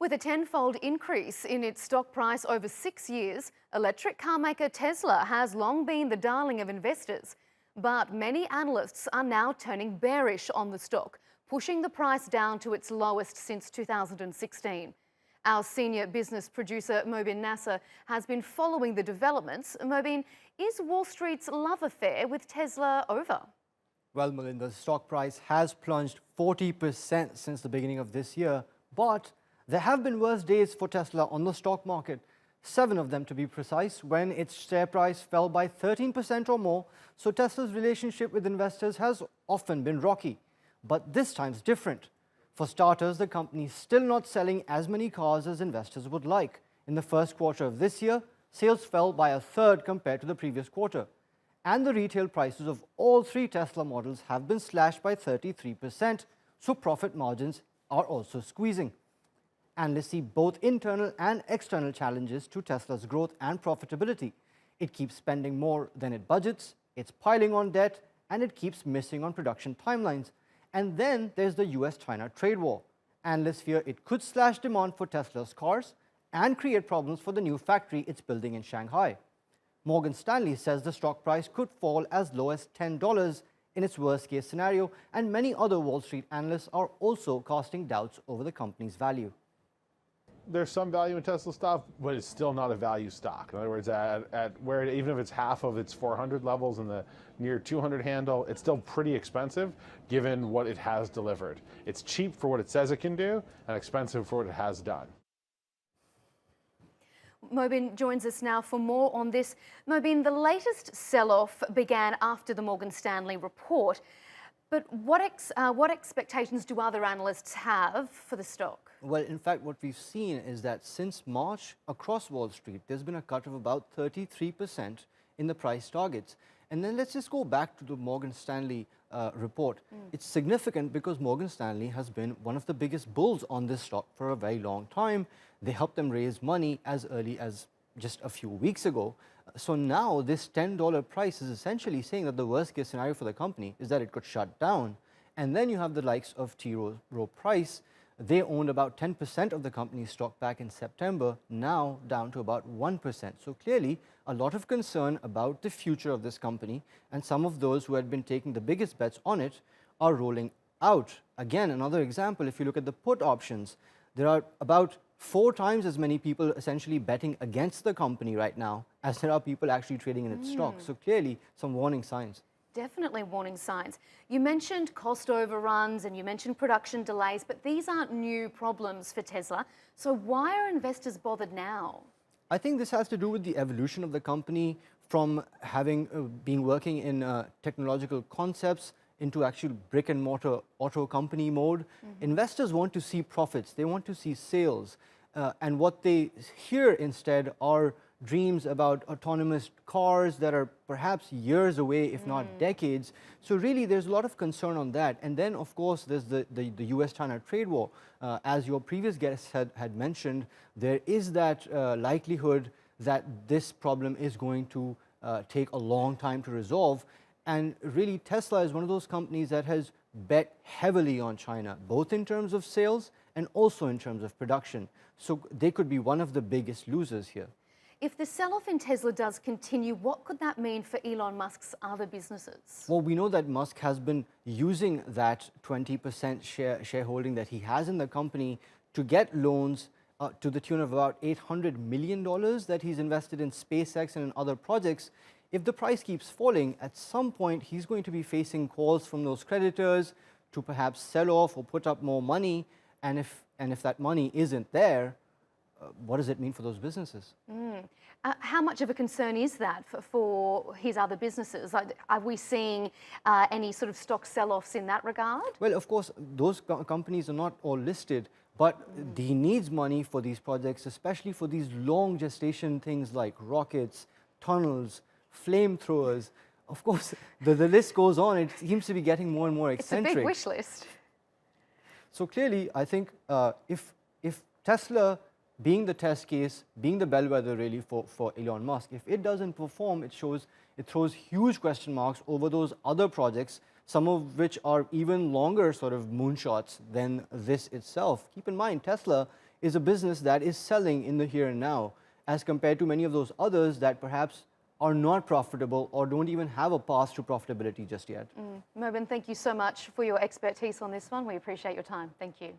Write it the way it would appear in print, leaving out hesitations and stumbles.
With a tenfold increase in its stock price over 6 years, electric car maker Tesla has long been the darling of investors. But many analysts are now turning bearish on the stock, pushing the price down to its lowest since 2016. Our senior business producer, Mobin Nasir, has been following the developments. Mobin, is Wall Street's love affair with Tesla over? Well, Melinda, the stock price has plunged 40% since the beginning of this year, but there have been worse days for Tesla on the stock market, 7 of them to be precise, when its share price fell by 13% or more. So Tesla's relationship with investors has often been rocky, but this time's different. For starters, the company is still not selling as many cars as investors would like. In the first quarter of this year, sales fell by a third compared to the previous quarter. And the retail prices of all 3 Tesla models have been slashed by 33%, so profit margins are also squeezing. Analysts see both internal and external challenges to Tesla's growth and profitability. It keeps spending more than it budgets, it's piling on debt, and it keeps missing on production timelines. And then there's the US-China trade war. Analysts fear it could slash demand for Tesla's cars and create problems for the new factory it's building in Shanghai. Morgan Stanley says the stock price could fall as low as $10 in its worst-case scenario, and many other Wall Street analysts are also casting doubts over the company's value. There's some value in Tesla stock, but it's still not a value stock. In other words, at where even if it's half of its 400 levels and the near 200 handle, it's still pretty expensive given what it has delivered. It's cheap for what it says it can do and expensive for what it has done. Mobin joins us now for more on this. Mobin, the latest sell-off began after the Morgan Stanley report, but what expectations do other analysts have for the stock? Well, in fact, what we've seen is that since March, across Wall Street, there's been a cut of about 33% in the price targets. And then let's just go back to the Morgan Stanley report. It's significant because Morgan Stanley has been one of the biggest bulls on this stock for a very long time. They helped them raise money as early as just a few weeks ago. So now this $10 price is essentially saying that the worst case scenario for the company is that it could shut down. And then you have the likes of T. Rowe Price. They owned about 10% of the company's stock back in September, now down to about 1%. So clearly, a lot of concern about the future of this company, and some of those who had been taking the biggest bets on it are rolling out. Again, another example, if you look at the put options, there are about 4 times as many people essentially betting against the company right now as there are people actually trading in its stock. So clearly, some warning signs. Definitely warning signs. You mentioned cost overruns and you mentioned production delays, but these aren't new problems for Tesla. So why are investors bothered now? I think this has to do with the evolution of the company from having been working in technological concepts into actual brick and mortar auto company mode. Investors want to see profits, they want to see sales, and what they hear instead are dreams about autonomous cars that are perhaps years away, if not decades. So really, there's a lot of concern on that. And then, of course, there's the US-China trade war. As your previous guest had mentioned, there is that likelihood that this problem is going to take a long time to resolve. And really, Tesla is one of those companies that has bet heavily on China, both in terms of sales and also in terms of production. So they could be one of the biggest losers here. If the sell-off in Tesla does continue, what could that mean for Elon Musk's other businesses? Well, we know that Musk has been using that 20% shareholding that he has in the company to get loans to the tune of about $800 million that he's invested in SpaceX and in other projects. If the price keeps falling, at some point he's going to be facing calls from those creditors to perhaps sell off or put up more money. And if that money isn't there, what does it mean for those businesses? How much of a concern is that for his other businesses? Are we seeing any sort of stock sell-offs in that regard? Well, of course, those companies are not all listed, but he needs money for these projects, especially for these long gestation things like rockets, tunnels, flamethrowers. Of course, the list goes on. It seems to be getting more and more eccentric. It's a big wish list. So clearly, I think if Tesla, being the test case, being the bellwether really for Elon Musk, if it doesn't perform, it throws huge question marks over those other projects, some of which are even longer sort of moonshots than this itself. Keep in mind, Tesla is a business that is selling in the here and now, as compared to many of those others that perhaps are not profitable or don't even have a path to profitability just yet. Mobin, thank you so much for your expertise on this one. We appreciate your time. Thank you.